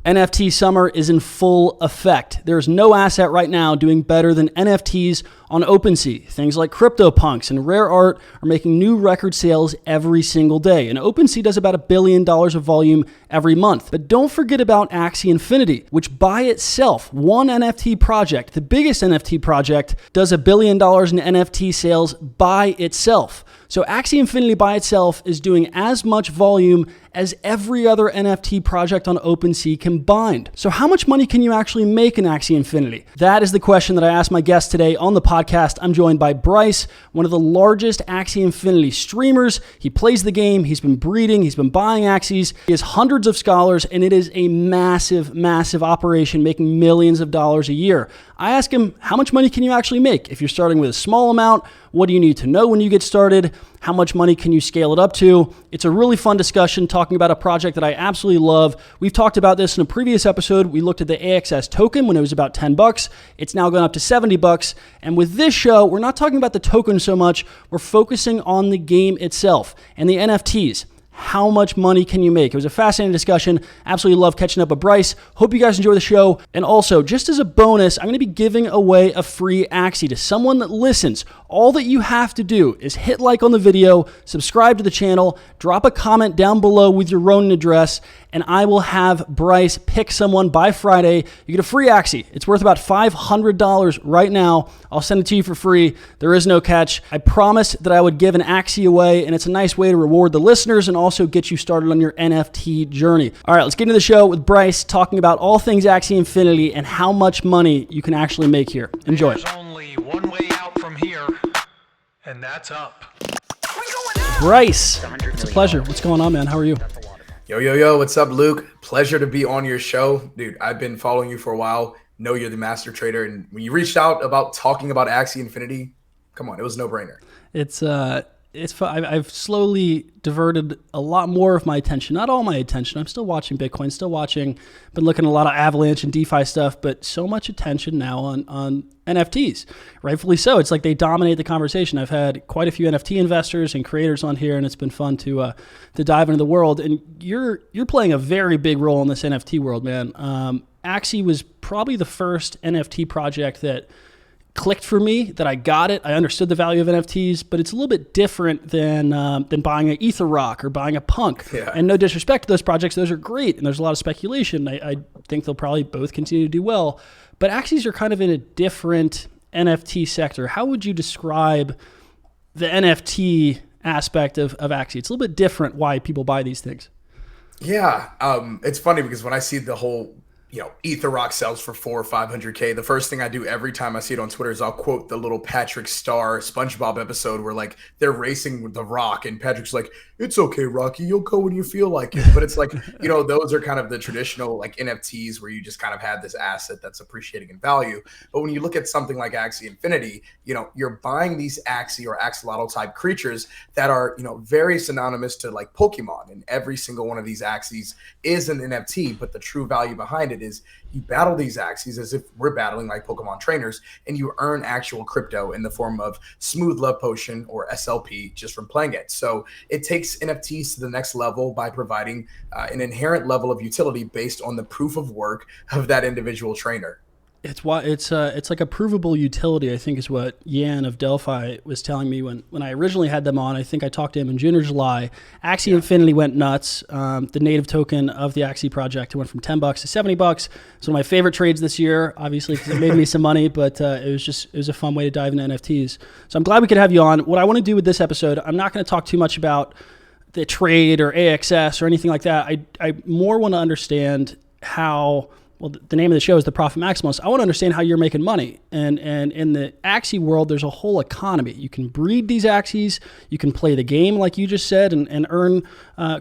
NFT summer is in full effect. There's no asset right now doing better than NFTs on OpenSea. Things like CryptoPunks and Rare Art are making new record sales every single day. And OpenSea does about $1 billion of volume every month. But don't forget about Axie Infinity, which by itself, one NFT project, the biggest NFT project, does $1 billion in NFT sales by itself. So Axie Infinity by itself is doing as much volume as every other NFT project on OpenSea combined. So how much money can you actually make in Axie Infinity? That is the question that I asked my guest today on the podcast. I'm joined by Bryce, one of the largest Axie Infinity streamers. He plays the game, he's been breeding, he's been buying Axies, he has hundreds of scholars, and it is a massive, massive operation making millions of dollars a year. I asked him, how much money can you actually make? If you're starting with a small amount, what do you need to know when you get started? How much money can you scale it up to? It's a really fun discussion talking about a project that I absolutely love. We've talked about this in a previous episode. We looked at the AXS token when it was about $10. It's now gone up to $70. And with this show, we're not talking about the token so much. We're focusing on the game itself and the NFTs. How much money can you make? It was a fascinating discussion. Absolutely love catching up with Bryce. Hope you guys enjoy the show. And also, just as a bonus, I'm going to be giving away a free Axie to someone that listens. All that you have to do is hit like on the video, subscribe to the channel, drop a comment down below with your Ronin address, and I will have Bryce pick someone by Friday. You get a free Axie. It's worth about $500 right now. I'll send it to you for free. There is no catch. I promised that I would give an Axie away, and it's a nice way to reward the listeners and also get you started on your NFT journey. All right, let's get into the show with Bryce talking about all things Axie Infinity and how much money you can actually make here. Enjoy. There's only one way out from here, and that's up. Bryce, it's a pleasure. What's going on, man? How are you? Yo, what's up, Luke? Pleasure to be on your show. Dude, I've been following you for a while. Know you're the master trader. And when you reached out about talking about Axie Infinity, come on, it was a no-brainer. It's fun. I've slowly diverted a lot more of my attention. Not all my attention. I'm still watching Bitcoin, been looking at a lot of Avalanche and DeFi stuff, but so much attention now on NFTs. Rightfully so. It's like they dominate the conversation. I've had quite a few NFT investors and creators on here, and it's been fun to dive into the world. And you're playing a very big role in this NFT world, man. Axie was probably the first NFT project that clicked for me, that I got it. I understood the value of NFTs, but it's a little bit different than buying an Ether Rock or buying a Punk. Yeah. And no disrespect to those projects, those are great, and there's a lot of speculation. I think they'll probably both continue to do well, but Axies are kind of in a different NFT sector. How would you describe the NFT aspect of Axie? It's a little bit different why people buy these things. Yeah, it's funny because when I see the whole Ether Rock sells for $400 or $500K. The first thing I do every time I see it on Twitter is I'll quote the little Patrick Star SpongeBob episode where like they're racing with the Rock and Patrick's like, "It's okay, Rocky, you'll go when you feel like it." But it's like, those are kind of the traditional like NFTs where you just kind of have this asset that's appreciating in value. But when you look at something like Axie Infinity, you're buying these Axie or axolotl type creatures that are, very synonymous to like Pokemon, and every single one of these Axies is an NFT, but the true value behind it is you battle these Axies as if we're battling like Pokemon trainers, and you earn actual crypto in the form of Smooth Love Potion or SLP just from playing it. So it takes NFTs to the next level by providing an inherent level of utility based on the proof of work of that individual trainer. It's like a provable utility, I think, is what Yan of Delphi was telling me when I originally had them on. I think I talked to him in June or July. Axie Infinity went nuts. The native token of the Axie project went from $10 to $70. It's one of my favorite trades this year, obviously, because it made me some money, but it was a fun way to dive into NFTs. So I'm glad we could have you on. What I want to do with this episode, I'm not going to talk too much about the trade or AXS or anything like that. I more want to understand how... Well, the name of the show is The Profit Maximalist. I want to understand how you're making money. And in the Axie world, there's a whole economy. You can breed these Axies. You can play the game, like you just said, and earn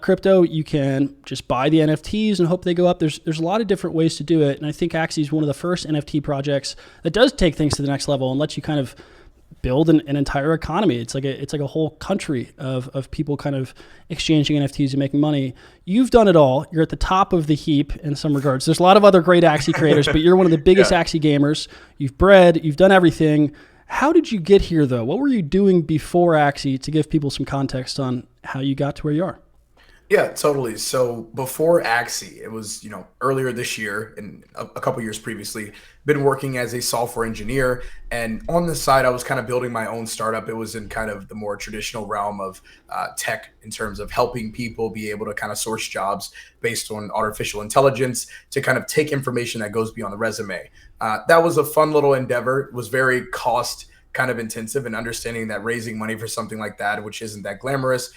crypto. You can just buy the NFTs and hope they go up. There's a lot of different ways to do it. And I think Axie is one of the first NFT projects that does take things to the next level and lets you kind of build an entire economy. It's like a whole country of people kind of exchanging NFTs and making money. You've done it all. You're at the top of the heap in some regards. There's a lot of other great Axie creators, but you're one of the biggest Axie gamers. You've bred, you've done everything. How did you get here though? What were you doing before Axie to give people some context on how you got to where you are? Yeah, totally. So before Axie, it was, earlier this year and a couple years previously, been working as a software engineer. And on the side, I was kind of building my own startup. It was in kind of the more traditional realm of tech in terms of helping people be able to kind of source jobs based on artificial intelligence to kind of take information that goes beyond the resume. That was a fun little endeavor. It was very cost kind of intensive, and understanding that raising money for something like that, which isn't that glamorous,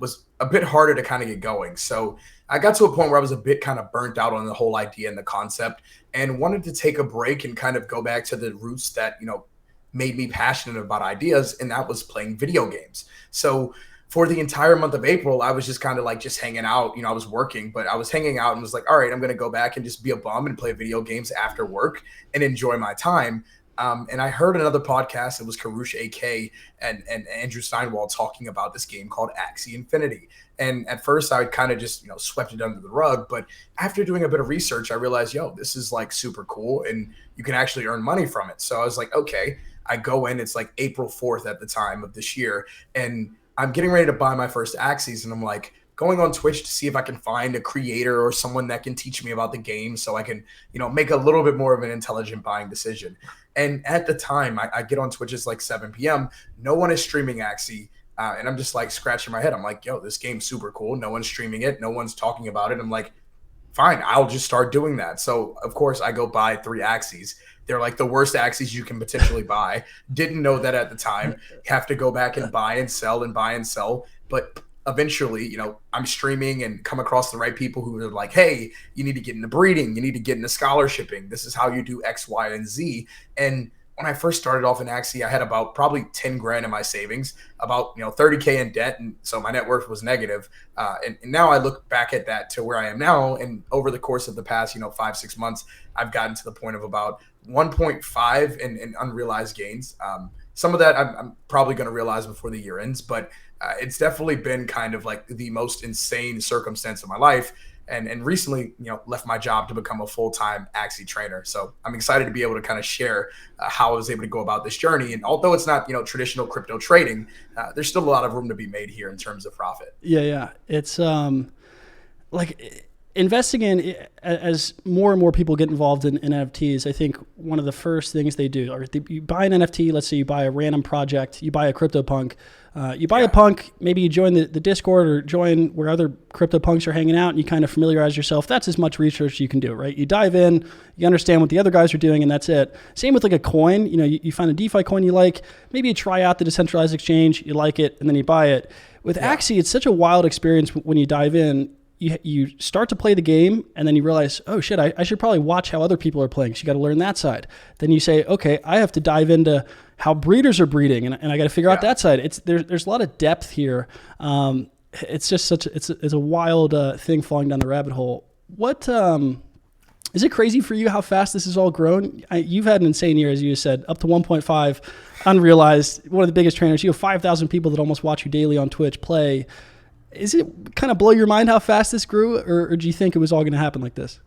was a bit harder to kind of get going. So I got to a point where I was a bit kind of burnt out on the whole idea and the concept, and wanted to take a break and kind of go back to the roots that, made me passionate about ideas. And that was playing video games. So for the entire month of April, I was just kind of like just hanging out. I was working, but I was hanging out and was like, all right, I'm going to go back and just be a bum and play video games after work and enjoy my time. And I heard another podcast. It was Karush AK and Andrew Steinwald talking about this game called Axie Infinity. And at first I kind of just, swept it under the rug. But after doing a bit of research, I realized, this is like super cool and you can actually earn money from it. So I was like, okay, I go in, it's like April 4th at the time of this year. And I'm getting ready to buy my first Axies. And I'm like, going on Twitch to see if I can find a creator or someone that can teach me about the game so I can, make a little bit more of an intelligent buying decision. And at the time, I get on Twitch, it's like 7 p.m. No one is streaming Axie. And I'm just like scratching my head. I'm like, this game's super cool. No one's streaming it. No one's talking about it. I'm like, fine, I'll just start doing that. So, of course, I go buy 3 Axies. They're like the worst Axies you can potentially buy. Didn't know that at the time. Have to go back and buy and sell and buy and sell. But eventually, I'm streaming and come across the right people who are like, hey, you need to get into breeding. You need to get into scholarshiping. This is how you do X, Y, and Z. And when I first started off in Axie, I had about probably 10 grand in my savings, about 30K in debt, and so my net worth was negative. And now I look back at that to where I am now, and over the course of the past 5-6 months, I've gotten to the point of about 1.5 in unrealized gains. Some of that I'm probably going to realize before the year ends, but it's definitely been kind of like the most insane circumstance of my life. And recently, left my job to become a full-time Axie trainer. So I'm excited to be able to kind of share how I was able to go about this journey. And although it's not, traditional crypto trading, there's still a lot of room to be made here in terms of profit. Yeah. It's like investing in, as more and more people get involved in NFTs, I think one of the first things they do, or you buy an NFT, let's say you buy a random project, you buy a CryptoPunk, you buy a punk, maybe you join the Discord or join where other CryptoPunks are hanging out and you kind of familiarize yourself. That's as much research you can do, right? You dive in, you understand what the other guys are doing, and that's it. Same with like a coin. You find a DeFi coin you like, maybe you try out the decentralized exchange, you like it, and then you buy it. With Axie, it's such a wild experience when you dive in. You start to play the game and then you realize, oh shit, I should probably watch how other people are playing. So you got to learn that side. Then you say, okay, I have to dive into how breeders are breeding and I got to figure out that side. There's a lot of depth here. It's just it's a wild thing falling down the rabbit hole. What is it crazy for you how fast this has all grown? You've had an insane year, as you said, up to 1.5 unrealized, one of the biggest trainers. You have 5,000 people that almost watch you daily on Twitch play. Is it kind of blow your mind how fast this grew, or do you think it was all going to happen like this?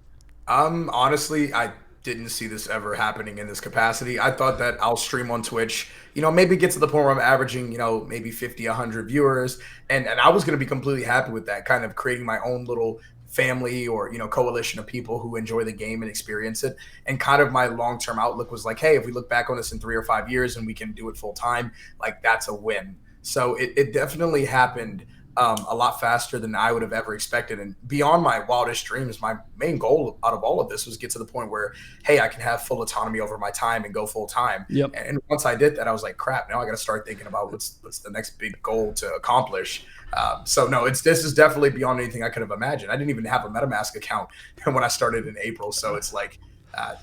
Honestly, I didn't see this ever happening in this capacity. I thought that I'll stream on Twitch, maybe get to the point where I'm averaging, maybe 50, 100 viewers. And I was going to be completely happy with that, kind of creating my own little family or, coalition of people who enjoy the game and experience it. And kind of my long-term outlook was like, hey, if we look back on this in 3 or 5 years and we can do it full time, like that's a win. So it definitely happened a lot faster than I would have ever expected. And beyond my wildest dreams, my main goal out of all of this was get to the point where, hey, I can have full autonomy over my time and go full time. Yep. And once I did that, I was like, crap, now I got to start thinking about what's the next big goal to accomplish. So no, this is definitely beyond anything I could have imagined. I didn't even have a MetaMask account when I started in April. So it's like,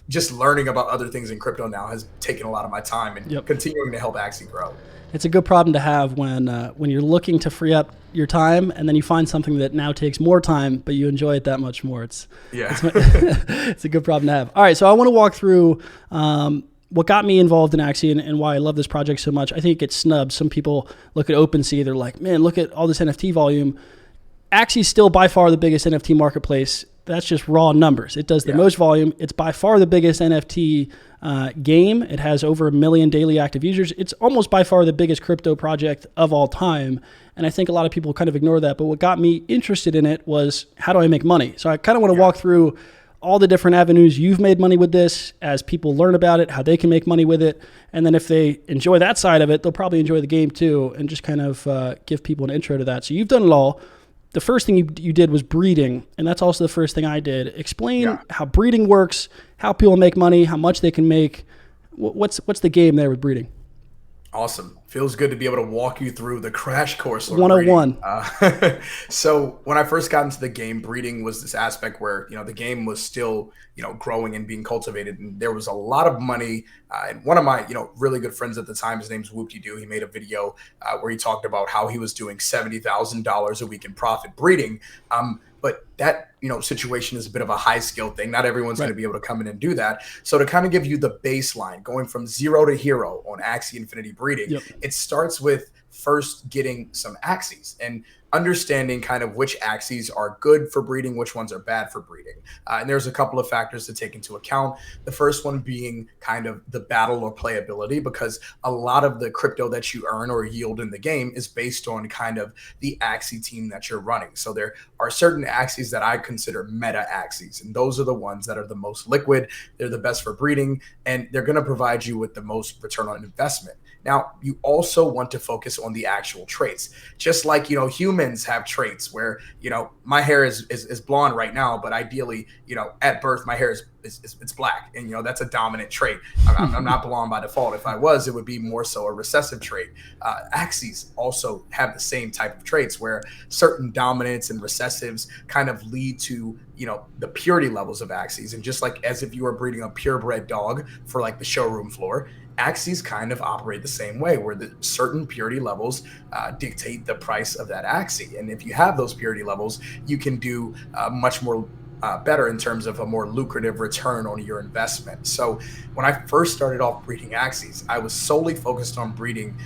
just learning about other things in crypto now has taken a lot of my time and continuing to help Axie grow. It's a good problem to have when you're looking to free up your time and then you find something that now takes more time, but you enjoy it that much more. It's a good problem to have. All right, so I want to walk through what got me involved in Axie and why I love this project so much. I think it gets snubbed. Some people look at OpenSea, they're like, man, look at all this NFT volume. Axie's still by far the biggest NFT marketplace That's just raw numbers. It does the most volume. It's by far the biggest NFT game. It has over 1 million daily active users. It's almost by far the biggest crypto project of all time. And I think a lot of people kind of ignore that. But what got me interested in it was, how do I make money? So I kind of want to walk through all the different avenues you've made money with this, as people learn about it, how they can make money with it. And then if they enjoy that side of it, they'll probably enjoy the game too, and just kind of give people an intro to that. So you've done it all. The first thing you did was breeding, and that's also the first thing I did. Explain how breeding works, how people make money, how much they can make. What's the game there with breeding? Awesome. Feels good to be able to walk you through the crash course. 101. So when I first got into the game, breeding was this aspect where, the game was still, growing and being cultivated. And there was a lot of money. And one of my, really good friends at the time, his name's Whoop-de-Doo. He made a video where he talked about how he was doing $70,000 a week in profit breeding. But that, situation is a bit of a high skill thing. Not everyone's going to be able to come in and do that. So to kind of give you the baseline, going from zero to hero on Axie Infinity breeding, it starts with first getting some Axies and understanding kind of which Axies are good for breeding, which ones are bad for breeding. And there's a couple of factors to take into account. The first one being kind of the battle or playability, because a lot of the crypto that you earn or yield in the game is based on kind of the Axie team that you're running. So there are certain Axies that I consider meta Axies, and those are the ones that are the most liquid. They're the best for breeding, and they're going to provide you with the most return on investment. Now, you also want to focus on the actual traits. Just like, humans have traits where, my hair is blonde right now, but ideally, at birth, my hair is it's black. And, that's a dominant trait. I'm not blonde by default. If I was, it would be more so a recessive trait. Axies also have the same type of traits where certain dominants and recessives kind of lead to, the purity levels of Axies. And just like as if you were breeding a purebred dog for like the showroom floor, Axies kind of operate the same way, where the certain purity levels dictate the price of that Axie. And if you have those purity levels, you can do much more better in terms of a more lucrative return on your investment. So when I first started off breeding Axies, I was solely focused on breeding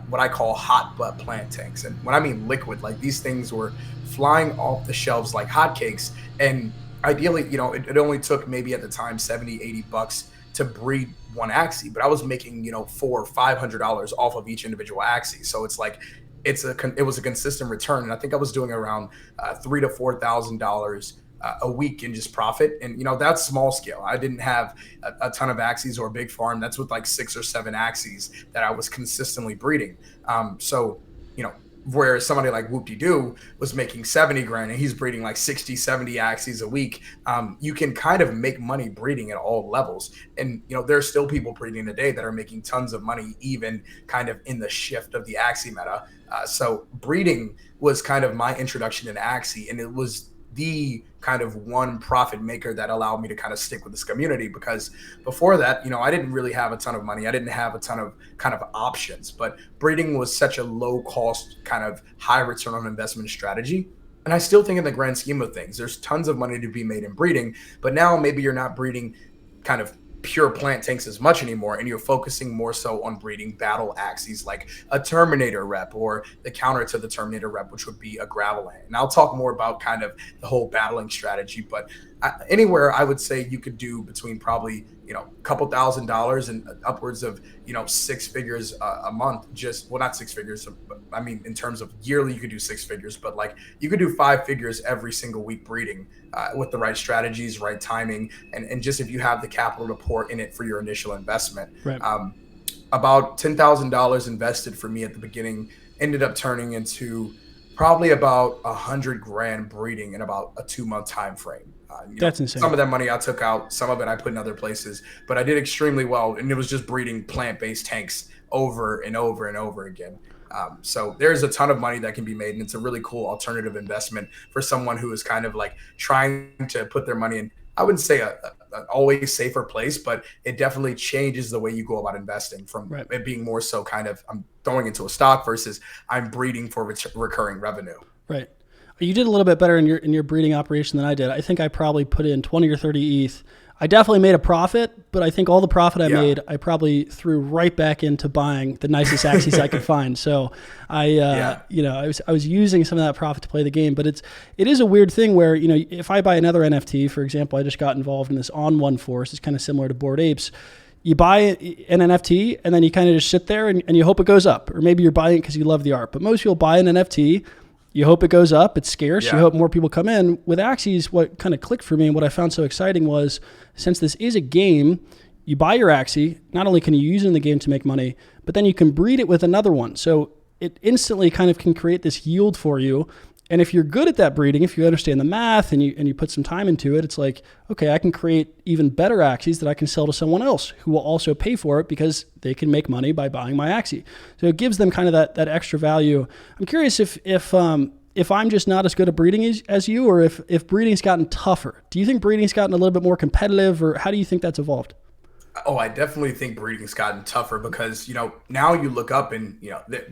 what I call hot butt plant tanks. And when I mean liquid, like these things were flying off the shelves like hotcakes. And ideally, it only took maybe at the time $70-$80 to breed one Axie, but I was making, $400 or $500 off of each individual Axie. So it's like, it was a consistent return. And I think I was doing around $3,000 to $4,000 a week in just profit. And, that's small scale. I didn't have a ton of Axies or a big farm. That's with like 6 or 7 Axies that I was consistently breeding. So, where somebody like Whoop-de-Doo was making 70 grand and he's breeding like 60, 70 Axies a week, you can kind of make money breeding at all levels. And, there are still people breeding today that are making tons of money, even kind of in the shift of the Axie meta. So breeding was kind of my introduction to Axie, and it was the kind of one profit maker that allowed me to kind of stick with this community, because before that, I didn't really have a ton of money. I didn't have a ton of kind of options, but breeding was such a low cost, kind of high return on investment strategy. And I still think in the grand scheme of things, there's tons of money to be made in breeding, but now maybe you're not breeding kind of pure plant tanks as much anymore, and you're focusing more so on breeding battle Axies like a Terminator rep or the counter to the Terminator rep, which would be a Graveland. And I'll talk more about kind of the whole battling strategy, but anywhere I would say you could do between probably a couple $1,000s and upwards of 6 figures a month. Just, well, not 6 figures, but I mean in terms of yearly you could do 6 figures, but like you could do 5 figures every single week breeding with the right strategies, right timing, and just if you have the capital to pour in it for your initial investment. Right. About $10,000 invested for me at the beginning ended up turning into probably about 100 grand breeding in about a 2-month time frame. That's insane. Some of that money I took out, some of it I put in other places, but I did extremely well, and it was just breeding plant-based tanks over and over and over again. So there's a ton of money that can be made, and it's a really cool alternative investment for someone who is kind of like trying to put their money in, I wouldn't say an always safer place, but it definitely changes the way you go about investing from it being more so kind of I'm throwing into a stock versus I'm breeding for recurring revenue. Right. You did a little bit better in your breeding operation than I did. I think I probably put in 20 or 30 ETH. I definitely made a profit, but I think all the profit I Yeah. made, I probably threw right back into buying the nicest Axies I could find. So I was using some of that profit to play the game, but it is a weird thing where, if I buy another NFT, for example, I just got involved in this On One Force. It's kind of similar to Bored Apes. You buy an NFT and then you kind of just sit there and you hope it goes up, or maybe you're buying it because you love the art. But most people buy an NFT. You hope it goes up. It's scarce. Yeah. You hope more people come in. With Axies, what kind of clicked for me and what I found so exciting was, since this is a game, you buy your Axie. Not only can you use it in the game to make money, but then you can breed it with another one. So it instantly kind of can create this yield for you. And if you're good at that breeding, if you understand the math and you put some time into it, it's like, okay, I can create even better Axies that I can sell to someone else who will also pay for it because they can make money by buying my Axie. So it gives them kind of that extra value. I'm curious if I'm just not as good at breeding as you, or if breeding's gotten tougher. Do you think breeding's gotten a little bit more competitive, or how do you think that's evolved? Oh, I definitely think breeding's gotten tougher because, now you look up and,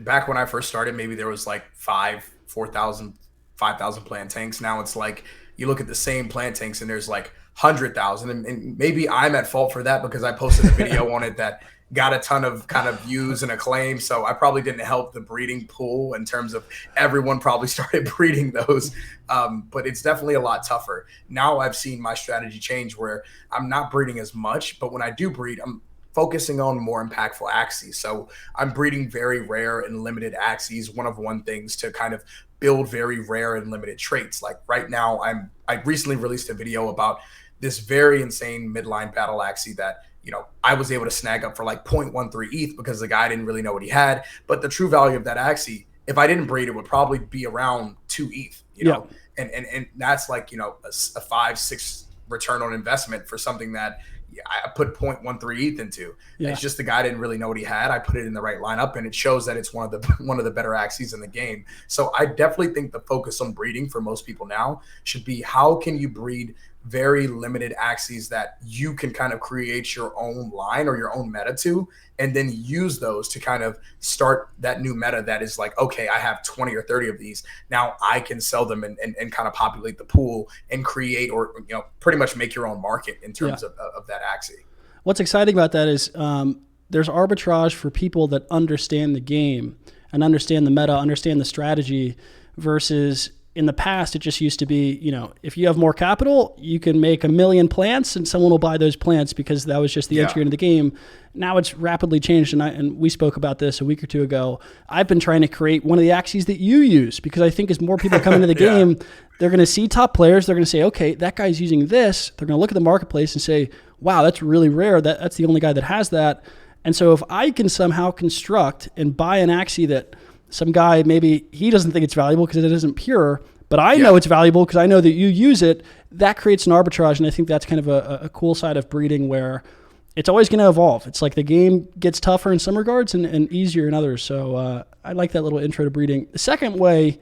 back when I first started, maybe there was like 4,000, 5,000 plant tanks. Now it's like you look at the same plant tanks and there's like 100,000. And maybe I'm at fault for that because I posted a video on it that got a ton of kind of views and acclaim. So I probably didn't help the breeding pool in terms of everyone probably started breeding those. But it's definitely a lot tougher. Now I've seen my strategy change where I'm not breeding as much, but when I do breed, I'm focusing on more impactful Axies. So I'm breeding very rare and limited Axies, one things to kind of build very rare and limited traits. Like right now, I recently released a video about this very insane midline battle Axie that, I was able to snag up for like 0.13 ETH because the guy didn't really know what he had. But the true value of that Axie, if I didn't breed, it would probably be around 2 ETH, know, and that's like, a 5-6 return on investment for something that I put 0.13 ETH into. Yeah. It's just the guy didn't really know what he had. I put it in the right lineup, and it shows that it's one of the better Axies in the game. So I definitely think the focus on breeding for most people now should be, how can you breed very limited Axies that you can kind of create your own line or your own meta to, and then use those to kind of start that new meta that is like, okay, I have 20 or 30 of these. Now I can sell them and kind of populate the pool and create, or, pretty much make your own market in terms of that Axie. What's exciting about that is there's arbitrage for people that understand the game and understand the meta, understand the strategy, versus in the past, it just used to be, if you have more capital, you can make 1 million plants and someone will buy those plants because that was just the entry into the game. Now it's rapidly changed, and we spoke about this a week or two ago. I've been trying to create one of the Axies that you use because I think as more people come into the game, they're going to see top players. They're going to say, okay, that guy's using this. They're going to look at the marketplace and say, wow, that's really rare. That's the only guy that has that. And so if I can somehow construct and buy an Axie that some guy, maybe he doesn't think it's valuable because it isn't pure, but I know it's valuable because I know that you use it, that creates an arbitrage. And I think that's kind of a cool side of breeding, where it's always going to evolve. It's like the game gets tougher in some regards and easier in others. So I like that little intro to breeding. The second way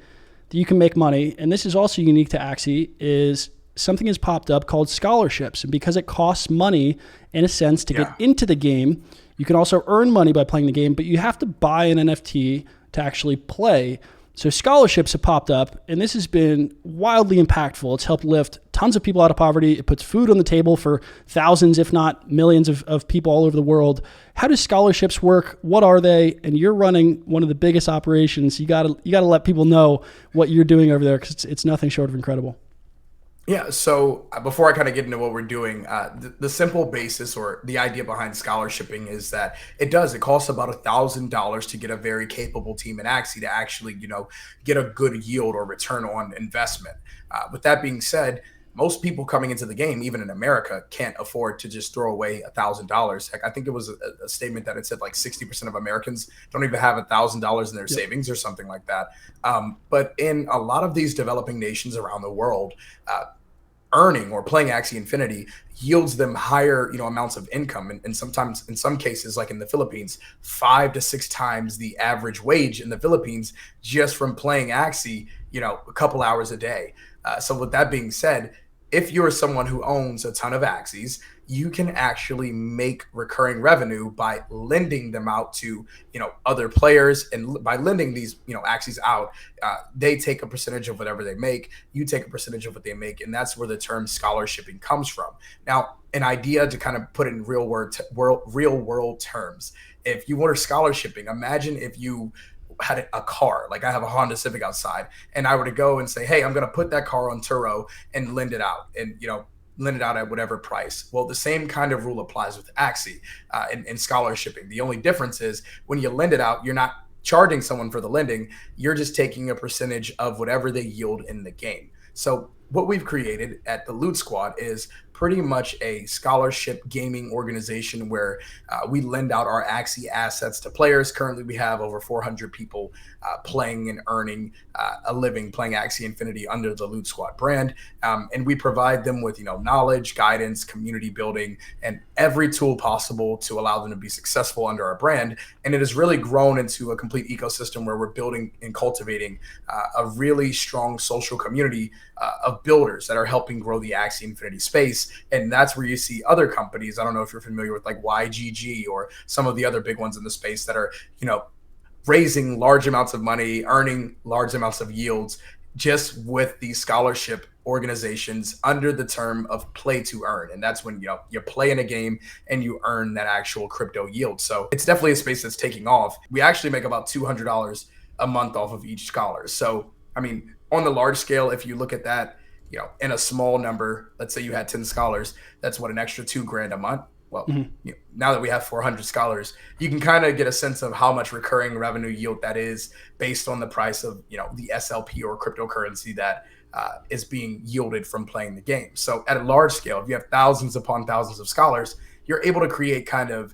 that you can make money, and this is also unique to Axie, is something has popped up called scholarships. And because it costs money, in a sense, to get into the game, you can also earn money by playing the game, but you have to buy an NFT to actually play. So scholarships have popped up, and this has been wildly impactful. It's helped lift tons of people out of poverty. It puts food on the table for thousands, if not millions of people all over the world. How do scholarships work? What are they? And you're running one of the biggest operations. You gotta let people know what you're doing over there, because it's nothing short of incredible. Yeah, so before I kind of get into what we're doing, the simple basis or the idea behind scholarshiping is that it costs about $1,000 to get a very capable team in Axie to actually, get a good yield or return on investment. With that being said, most people coming into the game, even in America, can't afford to just throw away $1,000. Heck, I think it was a statement that it said like 60% of Americans don't even have $1,000 in their savings or something like that. But in a lot of these developing nations around the world, earning or playing Axie Infinity yields them higher, amounts of income. And sometimes in some cases, like in the Philippines, 5 to 6 times the average wage in the Philippines just from playing Axie, a couple hours a day. So with that being said, if you're someone who owns a ton of Axies, you can actually make recurring revenue by lending them out to, other players. And by lending these, Axies out, they take a percentage of whatever they make. You take a percentage of what they make. And that's where the term scholarshiping comes from. Now, an idea to kind of put it in real world terms. If you were scholarshiping, imagine if you had a car, like I have a Honda Civic outside, and I were to go and say, hey, I'm going to put that car on Turo and lend it out, and lend it out at whatever price. Well, the same kind of rule applies with Axie in scholarshiping. The only difference is when you lend it out, you're not charging someone for the lending. You're just taking a percentage of whatever they yield in the game. So what we've created at the Loot Squad is pretty much a scholarship gaming organization where we lend out our Axie assets to players. Currently, we have over 400 people playing and earning a living playing Axie Infinity under the Loot Squad brand. And we provide them with, knowledge, guidance, community building, and every tool possible to allow them to be successful under our brand. And it has really grown into a complete ecosystem where we're building and cultivating a really strong social community of builders that are helping grow the Axie Infinity space. And that's where you see other companies. I don't know if you're familiar with like YGG or some of the other big ones in the space that are, raising large amounts of money, earning large amounts of yields just with these scholarship organizations under the term of play to earn. And that's when you play in a game and you earn that actual crypto yield. So it's definitely a space that's taking off. We actually make about $200 a month off of each scholar. So, I mean, on the large scale, if you look at that, in a small number, let's say you had 10 scholars, that's what, an extra $2,000 a month. Well, now that we have 400 scholars, you can kind of get a sense of how much recurring revenue yield that is based on the price of, the SLP or cryptocurrency that is being yielded from playing the game. So at a large scale, if you have thousands upon thousands of scholars, you're able to create kind of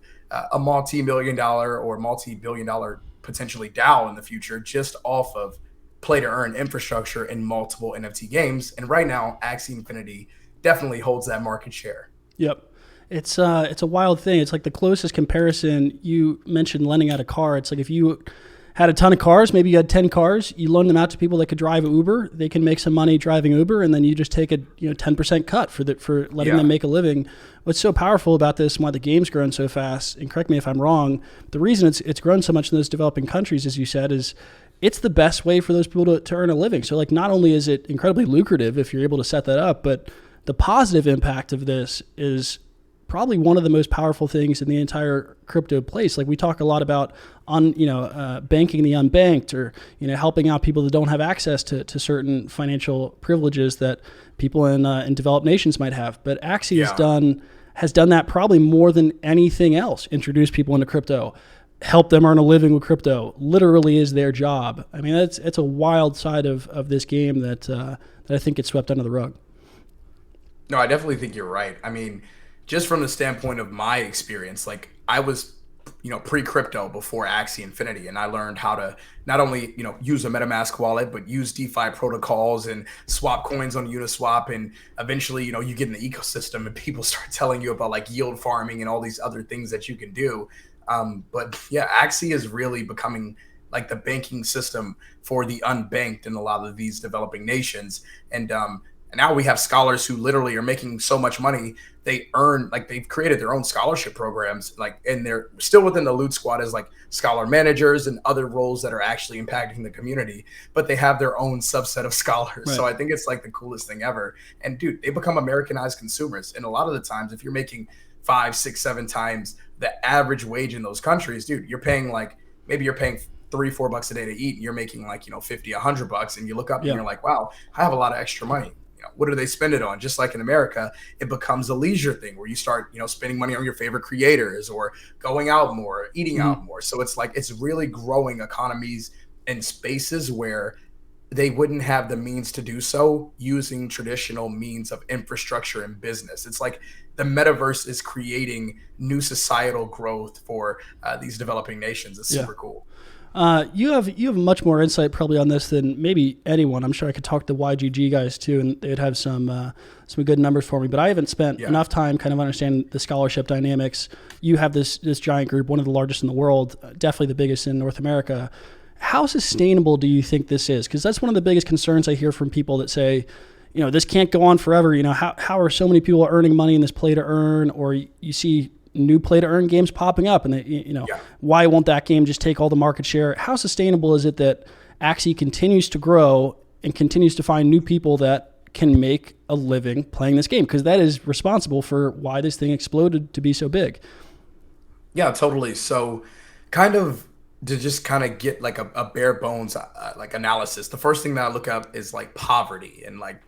a multi-million-dollar or multi-billion-dollar potentially DAO in the future just off of play to earn infrastructure in multiple NFT games. And right now, Axie Infinity definitely holds that market share. Yep. It's a wild thing. It's like the closest comparison. You mentioned lending out a car. It's like if you had a ton of cars, maybe you had 10 cars, you loan them out to people that could drive Uber. They can make some money driving Uber, and then you just take a 10% cut for letting them make a living. What's so powerful about this and why the game's grown so fast, and correct me if I'm wrong, the reason it's grown so much in those developing countries, as you said, is it's the best way for those people to earn a living. So like not only is it incredibly lucrative if you're able to set that up, but the positive impact of this is probably one of the most powerful things in the entire crypto place. Like we talk a lot about banking the unbanked, or helping out people that don't have access to certain financial privileges that people in developed nations might have. But Axie has done that probably more than anything else. Introduce people into crypto, help them earn a living with crypto. Literally is their job. I mean, it's a wild side of this game that I think gets swept under the rug. No, I definitely think you're right. I mean, just from the standpoint of my experience, like I was, pre-crypto before Axie Infinity, and I learned how to not only, use a MetaMask wallet, but use DeFi protocols and swap coins on Uniswap. And eventually, you get in the ecosystem and people start telling you about like yield farming and all these other things that you can do. But yeah, Axie is really becoming like the banking system for the unbanked in a lot of these developing nations. And now we have scholars who literally are making so much money. They earn, like they've created their own scholarship programs, like, and they're still within the Loot Squad as like scholar managers and other roles that are actually impacting the community, but they have their own subset of scholars. Right. So I think it's like the coolest thing ever. And dude, they become Americanized consumers. And a lot of the times, if you're making 5, 6, 7 times the average wage in those countries, dude, you're paying like, maybe you're paying $3-4 a day to eat, and you're making like, $50-100, and you look up and you're like, wow, I have a lot of extra money. What do they spend it on? Just like in America, it becomes a leisure thing where you start, spending money on your favorite creators or going out more, eating out more. So it's like, it's really growing economies and spaces where they wouldn't have the means to do so using traditional means of infrastructure and business. It's like the metaverse is creating new societal growth for these developing nations. It's super cool. You have much more insight probably on this than maybe anyone. I'm sure I could talk to YGG guys too, and they'd have some good numbers for me. But I haven't spent enough time kind of understanding the scholarship dynamics. You have this giant group, one of the largest in the world, definitely the biggest in North America. How sustainable do you think this is? Because that's one of the biggest concerns I hear from people that say, this can't go on forever. How are so many people earning money in this play to earn? Or you see new play to earn games popping up, and why won't that game just take all the market share? How sustainable is it that Axie continues to grow and continues to find new people that can make a living playing this game, because that is responsible for why this thing exploded to be so big. Yeah, totally. So kind of to just kind of get like a bare bones like analysis, the first thing that I look up is like poverty. And like,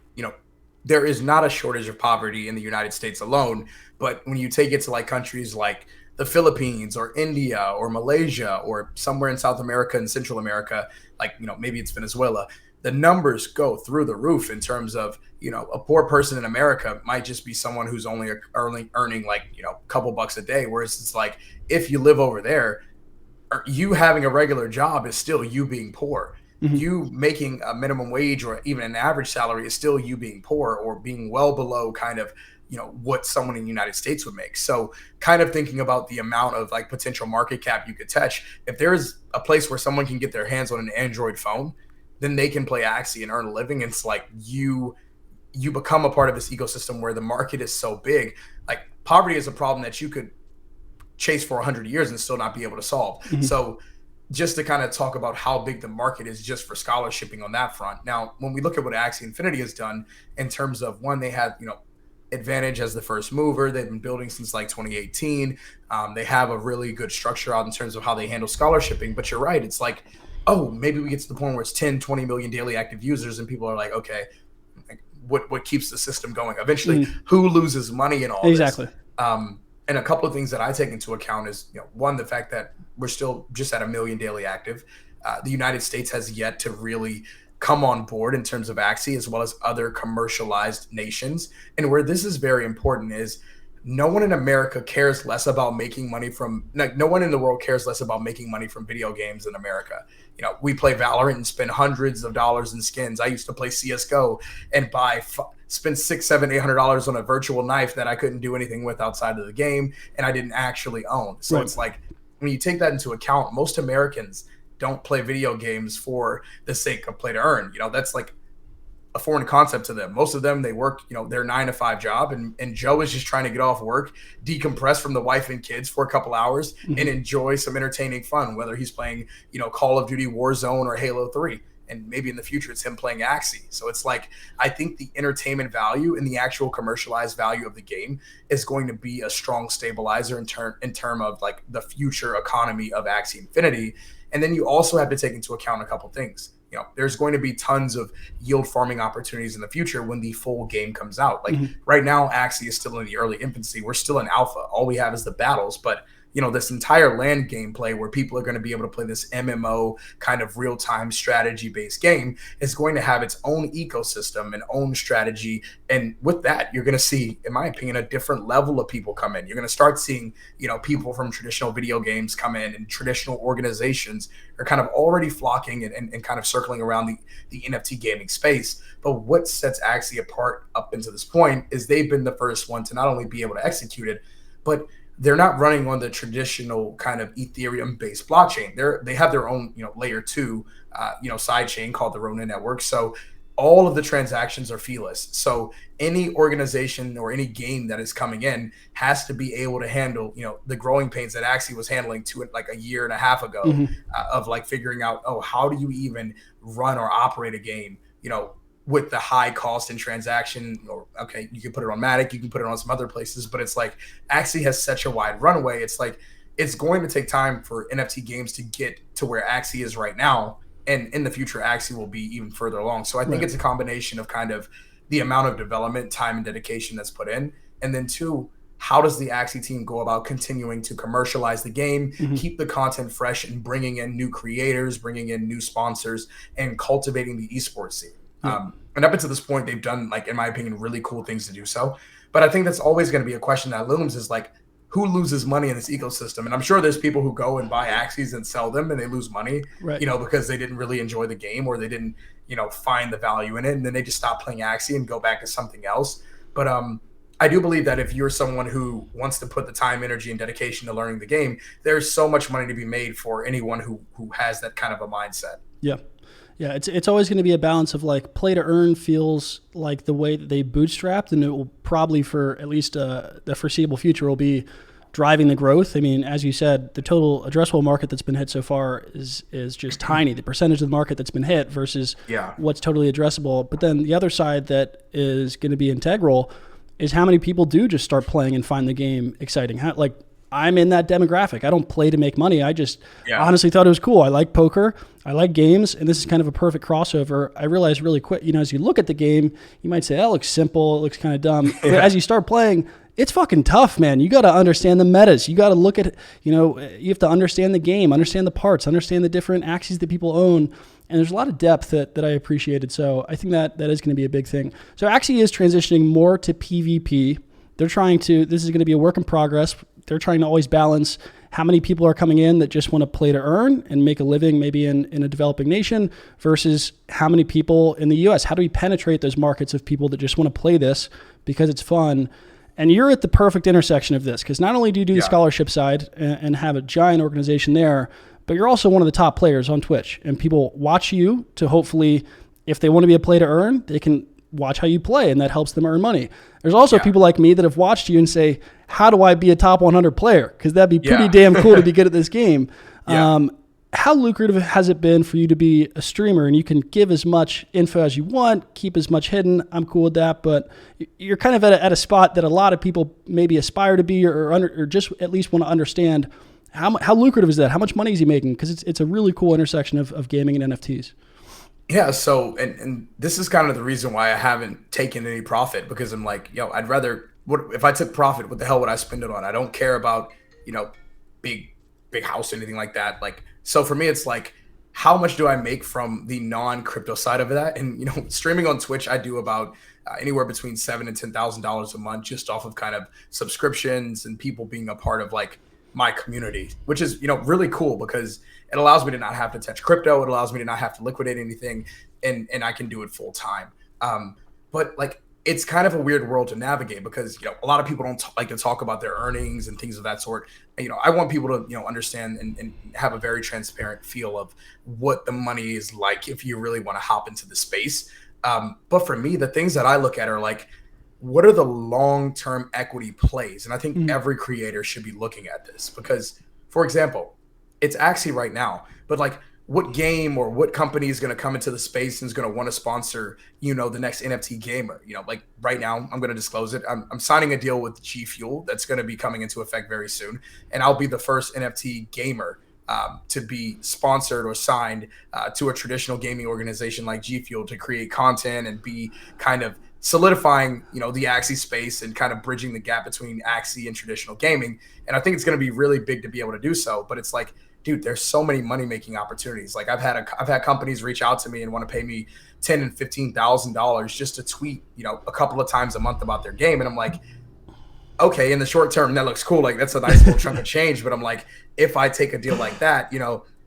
there is not a shortage of poverty in the United States alone, but when you take it to like countries like the Philippines or India or Malaysia or somewhere in South America and Central America, like, maybe it's Venezuela, the numbers go through the roof in terms of, a poor person in America might just be someone who's only earning like, a couple bucks a day. Whereas it's like, if you live over there, you having a regular job is still you being poor. Mm-hmm. You making a minimum wage or even an average salary is still you being poor or being well below kind of, what someone in the United States would make. So kind of thinking about the amount of like potential market cap you could touch, if there's a place where someone can get their hands on an Android phone, then they can play Axie and earn a living. It's like you become a part of this ecosystem where the market is so big. Like poverty is a problem that you could chase for 100 years and still not be able to solve. Mm-hmm. So just to kind of talk about how big the market is just for scholarshiping on that front. Now, when we look at what Axie Infinity has done in terms of, one, they had, advantage as the first mover. They've been building since like 2018. They have a really good structure out in terms of how they handle scholarshiping. But you're right. It's like, oh, maybe we get to the point where it's 10, 20 million daily active users and people are like, okay, what keeps the system going? Eventually, who loses money in all this? Exactly. And a couple of things that I take into account is, one, the fact that we're still just at 1 million daily active. The United States has yet to really come on board in terms of Axie, as well as other commercialized nations. And where this is very important is no one in America cares less about making money from, like, no one in the world cares less about making money from video games in America. We play Valorant and spend hundreds of dollars in skins. I used to play CSGO and spend $600, $700, $800 on a virtual knife that I couldn't do anything with outside of the game, and I didn't actually own. So Right. It's like, when you take that into account, most Americans don't play video games for the sake of play to earn. That's like a foreign concept to them. Most of them, they work, their 9-to-5 job, and Joe is just trying to get off work, decompress from the wife and kids for a couple hours, and enjoy some entertaining fun, whether he's playing, Call of Duty Warzone or Halo 3. And maybe in the future it's him playing Axie. So it's like, I think the entertainment value and the actual commercialized value of the game is going to be a strong stabilizer in term of like the future economy of Axie Infinity. And then you also have to take into account a couple things. There's going to be tons of yield farming opportunities in the future when the full game comes out. Like right now, Axie is still in the early infancy. We're still in alpha. All we have is the battles, but this entire land gameplay where people are going to be able to play this MMO kind of real-time strategy-based game is going to have its own ecosystem and own strategy. And with that, you're going to see, in my opinion, a different level of people come in. You're going to start seeing, people from traditional video games come in, and traditional organizations are kind of already flocking and kind of circling around the NFT gaming space. But what sets Axie apart up until this point is they've been the first one to not only be able to execute it, but they're not running on the traditional kind of Ethereum-based blockchain. They have their own, layer 2, side chain called the Rona network. So all of the transactions are feeless. So any organization or any game that is coming in has to be able to handle, the growing pains that Axie was handling to it like a year and a half ago, of like figuring out, how do you even run or operate a game, with the high cost in transaction. Or okay, you can put it on Matic, you can put it on some other places, but it's like Axie has such a wide runway. It's like, it's going to take time for NFT games to get to where Axie is right now. And in the future, Axie will be even further along. So I think It's a combination of kind of the amount of development, time, and dedication that's put in. And then 2, how does the Axie team go about continuing to commercialize the game, keep the content fresh, and bringing in new creators, bringing in new sponsors, and cultivating the esports scene. And up until this point, they've done, like, in my opinion, really cool things to do so. But I think that's always going to be a question that looms, is like, who loses money in this ecosystem? And I'm sure there's people who go and buy Axies and sell them and they lose money, because they didn't really enjoy the game, or they didn't, find the value in it. And then they just stop playing Axie and go back to something else. But I do believe that if you're someone who wants to put the time, energy, and dedication to learning the game, there's so much money to be made for anyone who has that kind of a mindset. Yeah. Yeah, it's always going to be a balance of like play to earn feels like the way that they bootstrapped, and it will probably for at least the foreseeable future will be driving the growth. I mean, as you said, the total addressable market that's been hit so far is just tiny. The percentage of the market that's been hit versus what's totally addressable. But then the other side that is going to be integral is how many people do just start playing and find the game exciting. Like, I'm in that demographic. I don't play to make money. I just honestly thought it was cool. I like poker. I like games. And this is kind of a perfect crossover. I realized really quick, as you look at the game, you might say, that looks simple. It looks kind of dumb. But as you start playing, it's fucking tough, man. You got to understand the metas. You got to look at, you have to understand the game, understand the parts, understand the different Axies that people own. And there's a lot of depth that I appreciated. So I think that is going to be a big thing. So Axie is transitioning more to PvP. They're this is going to be a work in progress. They're trying to always balance how many people are coming in that just want to play to earn and make a living maybe in a developing nation versus how many people in the US. How do we penetrate those markets of people that just want to play this because it's fun? And you're at the perfect intersection of this, because not only do you do the scholarship side and have a giant organization there, but you're also one of the top players on Twitch. And people watch you to hopefully, if they want to be a play to earn, they can watch how you play, and that helps them earn money. There's also people like me that have watched you and say, how do I be a top 100 player? Because that'd be pretty damn cool to be good at this game. How lucrative has it been for you to be a streamer, and you can give as much info as you want, keep as much hidden? I'm cool with that, but you're kind of at a spot that a lot of people maybe aspire to be or just at least want to understand. How lucrative is that? How much money is he making? Because it's a really cool intersection of gaming and NFTs. Yeah, so and this is kind of the reason why I haven't taken any profit, because I'm like, I'd rather, if I took profit, what the hell would I spend it on? I don't care about, big house or anything like that. Like, so for me, it's like, how much do I make from the non-crypto side of that? And, streaming on Twitch, I do about anywhere between $7,000 and $10,000 a month, just off of kind of subscriptions and people being a part of like my community, which is, really cool because it allows me to not have to touch crypto. It allows me to not have to liquidate anything, and I can do it full time. But like, it's kind of a weird world to navigate because, a lot of people don't like to talk about their earnings and things of that sort. I want people to, understand and have a very transparent feel of what the money is like if you really want to hop into the space. But for me, the things that I look at are like, what are the long-term equity plays? And I think every creator should be looking at this because, for example, it's Axie right now, but like, what game or what company is going to come into the space and is going to want to sponsor, the next NFT gamer? Like right now, I'm going to disclose it. I'm signing a deal with G Fuel that's going to be coming into effect very soon. And I'll be the first NFT gamer to be sponsored or signed to a traditional gaming organization like G Fuel to create content and be kind of solidifying, the Axie space and kind of bridging the gap between Axie and traditional gaming. And I think it's going to be really big to be able to do so. But it's like, dude, there's so many money-making opportunities. Like I've had companies reach out to me and want to pay me $10,000 and $15,000 just to tweet, a couple of times a month about their game. And I'm like, okay, in the short term, that looks cool. Like that's a nice little chunk of change. But I'm like, if I take a deal like that,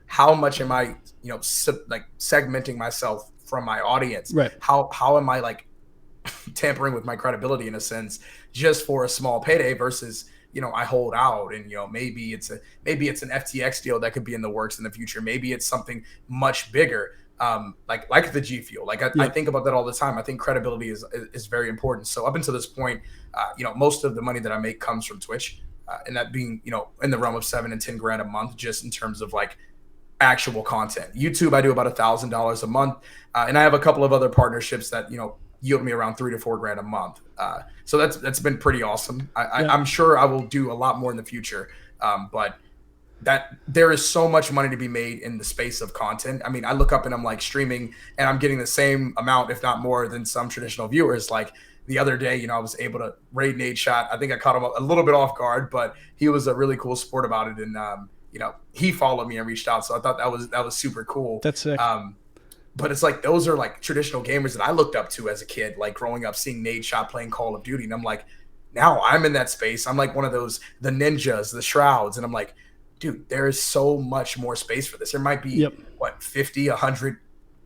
how much am I, like segmenting myself from my audience? Right. How am I like tampering with my credibility in a sense just for a small payday versus, I hold out and, maybe it's an FTX deal that could be in the works in the future. Maybe it's something much bigger, like the G Fuel. Like I think about that all the time. I think credibility is very important. So up until this point, most of the money that I make comes from Twitch, and that being, in the realm of $7,000 and $10,000 a month, just in terms of like actual content. YouTube, I do about $1,000 a month, and I have a couple of other partnerships that yield me around $3,000 to $4,000 a month. So that's been pretty awesome. I'm sure I will do a lot more in the future, but that there is so much money to be made in the space of content. I mean, I look up and I'm like streaming and I'm getting the same amount, if not more, than some traditional viewers. Like the other day, I was able to raid Nate Shot. I think I caught him a little bit off guard, but he was a really cool sport about it. And, he followed me and reached out. So I thought that was super cool. That's sick. But it's like, those are like traditional gamers that I looked up to as a kid, like growing up, seeing Nate Shot playing Call of Duty. And I'm like, now I'm in that space. I'm like one of those, the ninjas, the shrouds. And I'm like, dude, there is so much more space for this. There might be 50, 100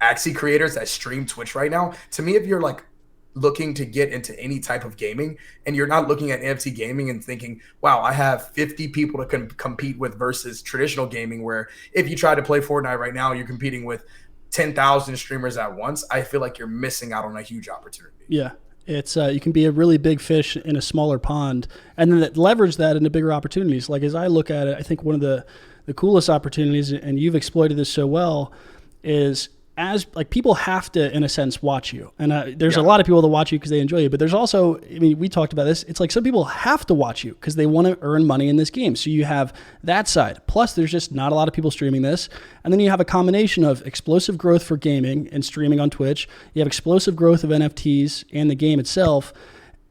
Axie creators that stream Twitch right now. To me, if you're like looking to get into any type of gaming and you're not looking at NFT gaming and thinking, wow, I have 50 people to compete with versus traditional gaming, where if you try to play Fortnite right now, you're competing with 10,000 streamers at once, I feel like you're missing out on a huge opportunity. Yeah. It's you can be a really big fish in a smaller pond, and then leverage that into bigger opportunities. Like as I look at it, I think one of the coolest opportunities, and you've exploited this so well, is as like people have to, in a sense, watch you. And there's a lot of people that watch you because they enjoy you, but there's also, I mean, we talked about this. It's like some people have to watch you because they want to earn money in this game. So you have that side. Plus, there's just not a lot of people streaming this. And then you have a combination of explosive growth for gaming and streaming on Twitch. You have explosive growth of NFTs and the game itself.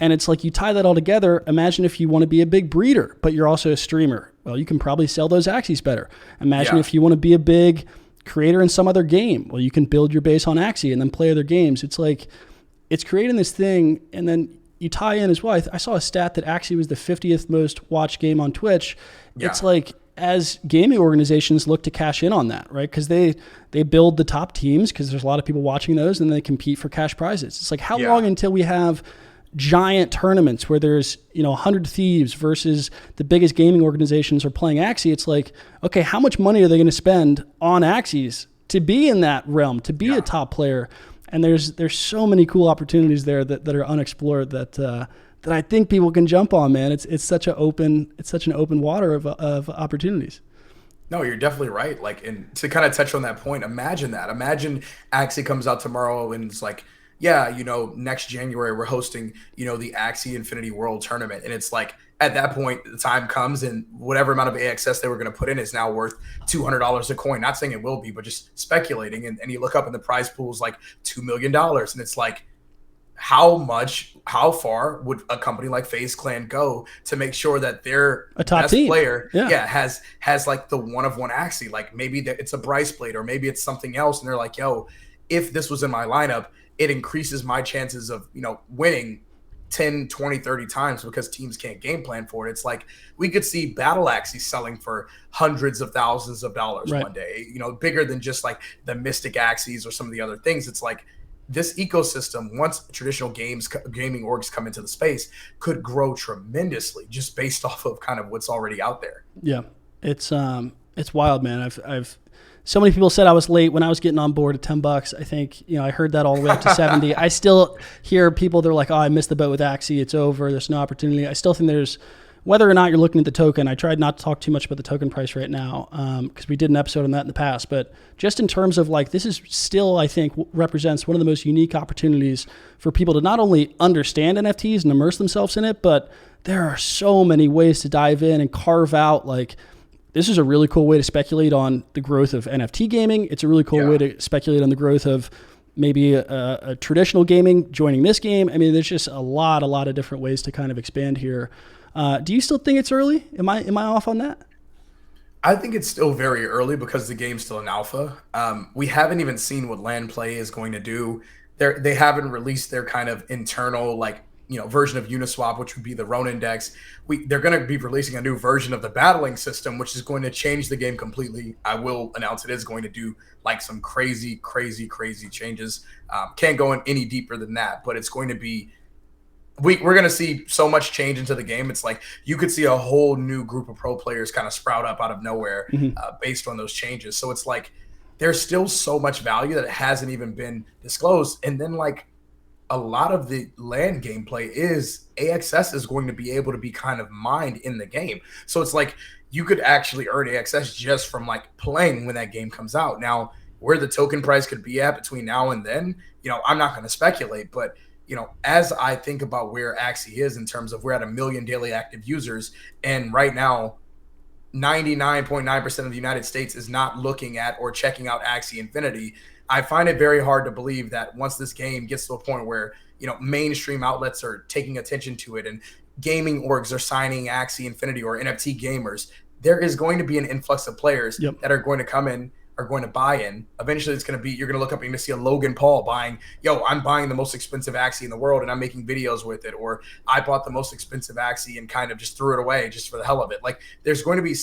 And it's like you tie that all together. Imagine if you want to be a big breeder, but you're also a streamer. Well, you can probably sell those Axies better. Imagine if you want to be a big creator in some other game. Well, you can build your base on Axie and then play other games. It's like, it's creating this thing, and then you tie in as well. I saw a stat that Axie was the 50th most watched game on Twitch. It's like, as gaming organizations look to cash in on that, right? Because they build the top teams because there's a lot of people watching those, and they compete for cash prizes. It's like, how long until we have giant tournaments where there's 100 thieves versus the biggest gaming organizations are playing Axie? It's like, okay, how much money are they going to spend on Axies to be in that realm, to be a top player? And there's so many cool opportunities there that are unexplored that I think people can jump on, man. It's such an open water of opportunities. No, you're definitely right. Like, and to kind of touch on that point, imagine Axie comes out tomorrow and it's like, next January we're hosting, the Axie Infinity World Tournament. And it's like, at that point, the time comes and whatever amount of AXS they were going to put in is now worth $200 a coin. Not saying it will be, but just speculating. And you look up and the prize pool is like $2 million. And it's like, how far would a company like FaZe Clan go to make sure that their a top best team player has like the one of one Axie? Like maybe it's a Bryce blade or maybe it's something else. And they're like, yo, if this was in my lineup, it increases my chances of, winning 10, 20, 30 times because teams can't game plan for it. It's like we could see battle Axie selling for hundreds of thousands of dollars one day, bigger than just like the Mystic Axies or some of the other things. It's like this ecosystem, once traditional gaming orgs come into the space, could grow tremendously just based off of kind of what's already out there. Yeah, it's wild, man. I've so many people said I was late when I was getting on board at $10. I think, I heard that all the way up to 70. I still hear people, they're like, oh, I missed the boat with Axie. It's over. There's no opportunity. I still think there's, whether or not you're looking at the token, I tried not to talk too much about the token price right now because we did an episode on that in the past. But just in terms of like, this is still, I think, represents one of the most unique opportunities for people to not only understand NFTs and immerse themselves in it, but there are so many ways to dive in and carve out like, this is a really cool way to speculate on the growth of NFT gaming. It's a really cool way to speculate on the growth of maybe a traditional gaming joining this game. I mean, there's just a lot of different ways to kind of expand here. Do you still think it's early? Am I off on that? I think it's still very early because the game's still in alpha. We haven't even seen what land play is going to do. They haven't released their kind of internal version of Uniswap, which would be the Ronin index. They're going to be releasing a new version of the battling system, which is going to change the game completely. I will announce it is going to do like some crazy changes. Can't go in any deeper than that, but it's going to be, we're going to see so much change into the game. It's like you could see a whole new group of pro players kind of sprout up out of nowhere based on those changes. So it's like there's still so much value that it hasn't even been disclosed. And then like, a lot of the land gameplay is AXS is going to be able to be kind of mined in the game. So it's like you could actually earn AXS just from like playing when that game comes out. Now, where the token price could be at between now and then, I'm not going to speculate, but as I think about where Axie is in terms of we're at 1 million daily active users, and right now 99.9% of the United States is not looking at or checking out Axie Infinity. I find it very hard to believe that once this game gets to a point where, mainstream outlets are taking attention to it and gaming orgs are signing Axie Infinity or NFT gamers, there is going to be an influx of players that are going to come in, are going to buy in. Eventually it's going to be, you're going to look up and you're going to see a Logan Paul buying, I'm buying the most expensive Axie in the world and I'm making videos with it. Or I bought the most expensive Axie and kind of just threw it away just for the hell of it. Like there's going to be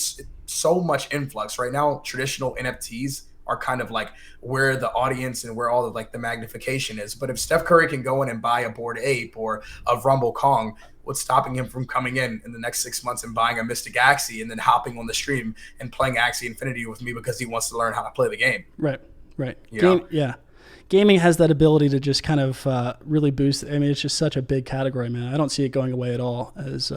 so much influx right now. Traditional NFTs are kind of like where the audience and where all of like the magnification is. But if Steph Curry can go in and buy a Bored Ape or a Rumble Kong, what's stopping him from coming in the next 6 months and buying a Mystic Axie and then hopping on the stream and playing Axie Infinity with me because he wants to learn how to play the game? Right. gaming has that ability to just kind of really boost. I mean, it's just such a big category, man. I don't see it going away at all as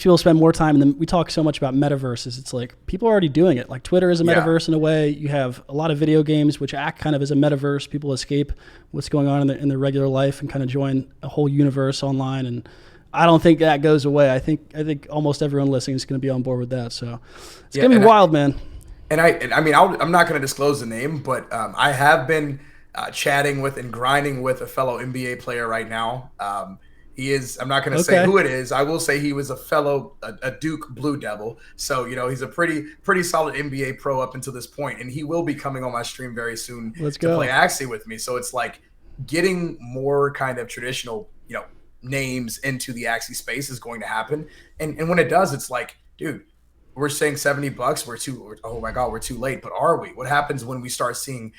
people spend more time. And then we talk so much about metaverses. It's like people are already doing it. Like Twitter is a metaverse in a way. You have a lot of video games which act kind of as a metaverse. People escape what's going on in their regular life and kind of join a whole universe online. And I don't think that goes away. I think almost everyone listening is going to be on board with that. So it's going to be wild, man. And I mean, I'm not going to disclose the name, but I have been chatting with and grinding with a fellow NBA player right now. He is, I'm not going to say who it is. I will say he was a Duke Blue Devil. So, he's a pretty solid NBA pro up until this point, and he will be coming on my stream very soon to play Axie with me. So it's like getting more kind of traditional, names into the Axie space is going to happen. And when it does, it's like, dude, we're saying $70. Oh my God, we're too late. But are we? What happens when we start seeing,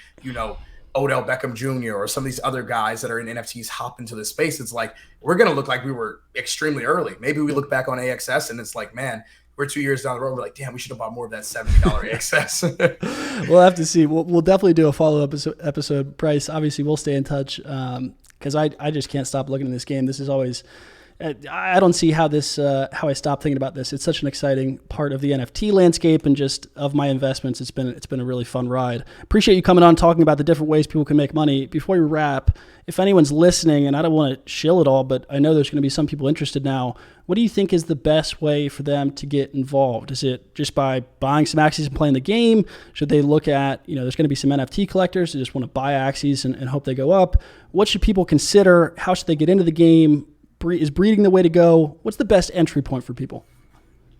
Odell Beckham Jr. or some of these other guys that are in NFTs hop into this space? It's like, we're going to look like we were extremely early. Maybe we look back on AXS and it's like, man, we're 2 years down the road. We're like, damn, we should have bought more of that $70 AXS. We'll have to see. We'll definitely do a follow-up episode. Bryce, obviously, we'll stay in touch because I just can't stop looking at this game. This is always – I don't see how I stop thinking about this. It's such an exciting part of the NFT landscape and just of my investments. It's been a really fun ride. Appreciate you coming on, talking about the different ways people can make money. Before we wrap, if anyone's listening, and I don't want to shill it all, but I know there's going to be some people interested now, what do you think is the best way for them to get involved? Is it just by buying some Axies and playing the game? Should they look at, there's going to be some NFT collectors who just want to buy Axies and hope they go up? What should people consider? How should they get into the game? Is breeding the way to go? What's the best entry point for people?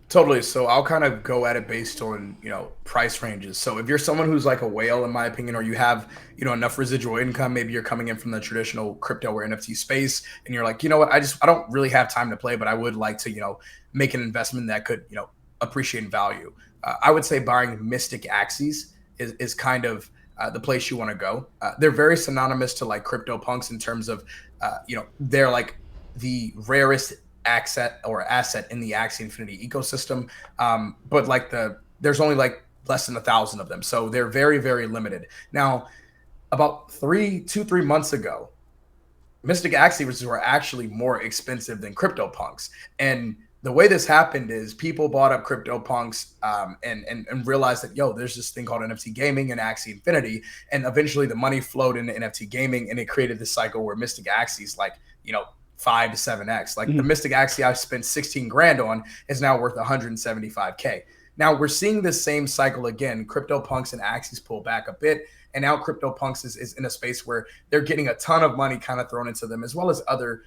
Totally. So I'll kind of go at it based on, price ranges. So if you're someone who's like a whale, in my opinion, or you have, enough residual income, maybe you're coming in from the traditional crypto or NFT space and you're like, what, I don't really have time to play, but I would like to, make an investment that could, appreciate in value. I would say buying Mystic Axies is kind of the place you want to go. They're very synonymous to like CryptoPunks in terms of, they're like the rarest asset in the Axie Infinity ecosystem. But like there's only like less than 1,000 of them. So they're very, very limited. Now, about 3 months ago, Mystic Axies were actually more expensive than CryptoPunks. And the way this happened is people bought up CryptoPunks and realized that, there's this thing called NFT Gaming and Axie Infinity. And eventually the money flowed into NFT Gaming and it created this cycle where Mystic Axies, 5 to 7x. Like the Mystic Axie I spent 16 grand on is now worth 175K. Now we're seeing this same cycle again. CryptoPunks and Axies pull back a bit. And now CryptoPunks is in a space where they're getting a ton of money kind of thrown into them, as well as other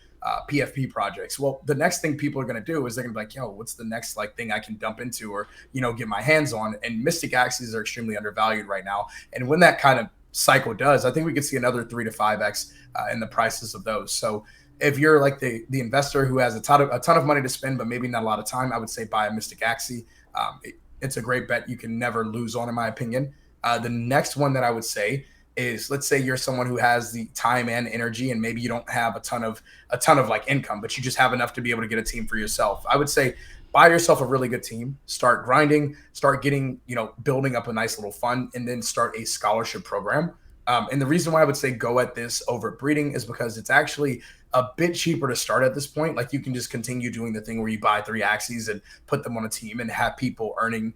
PFP projects. Well, the next thing people are going to do is they're going to be like, what's the next thing I can dump into or, get my hands on? And Mystic Axies are extremely undervalued right now. And when that kind of cycle does, I think we could see another 3 to 5x in the prices of those. So if you're like the investor who has a ton of money to spend, but maybe not a lot of time, I would say buy a Mystic Axie. It's a great bet you can never lose on, in my opinion. The next one that I would say is, let's say you're someone who has the time and energy, and maybe you don't have a ton of like income, but you just have enough to be able to get a team for yourself. I would say buy yourself a really good team, start grinding, start getting, building up a nice little fund, and then start a scholarship program. And the reason why I would say go at this over breeding is because it's actually a bit cheaper to start at this point. Like you can just continue doing the thing where you buy 3 Axies and put them on a team and have people earning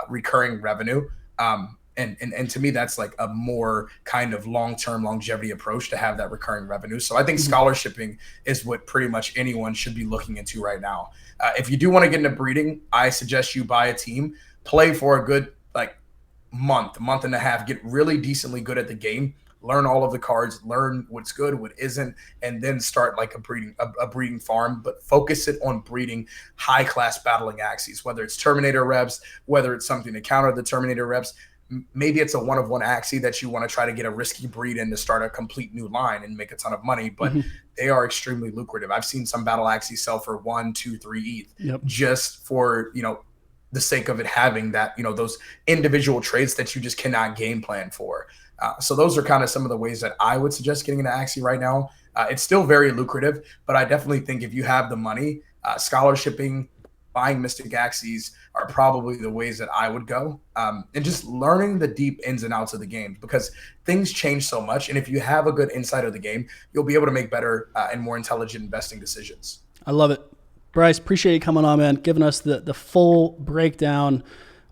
recurring revenue. And to me, that's like a more kind of long-term longevity approach to have that recurring revenue. So I think scholarshiping is what pretty much anyone should be looking into right now. If you do want to get into breeding, I suggest you buy a team, play for a good month and a half, get really decently good at the game, learn all of the cards, learn what's good, what isn't, and then start like a breeding farm, but focus it on breeding high-class battling Axies, whether it's Terminator reps, whether it's something to counter the Terminator reps. Maybe it's a one-of-one Axie that you want to try to get a risky breed in to start a complete new line and make a ton of money, but they are extremely lucrative. I've seen some battle Axies sell for 1, 2, 3 ETH just for, the sake of it having that, those individual traits that you just cannot game plan for. So those are kind of some of the ways that I would suggest getting into Axie right now. It's still very lucrative, but I definitely think if you have the money, scholarshiping buying Mystic Axies are probably the ways that I would go. And just learning the deep ins and outs of the game, because things change so much. And if you have a good insight of the game, you'll be able to make better and more intelligent investing decisions. I love it. Bryce, appreciate you coming on, man, giving us the full breakdown.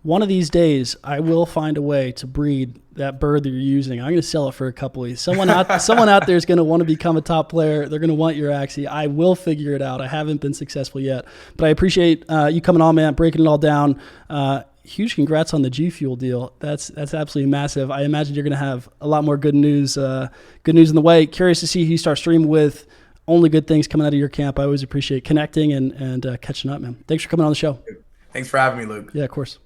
One of these days, I will find a way to breed that bird that you're using. I'm going to sell it for a couple of these. Someone out there is going to want to become a top player. They're going to want your Axie. I will figure it out. I haven't been successful yet, but I appreciate you coming on, man, breaking it all down. Huge congrats on the G Fuel deal. That's absolutely massive. I imagine you're going to have a lot more good news in the way. Curious to see who you start streaming with. Only good things coming out of your camp. I always appreciate connecting and catching up, man. Thanks for coming on the show. Thanks for having me, Luke. Yeah, of course.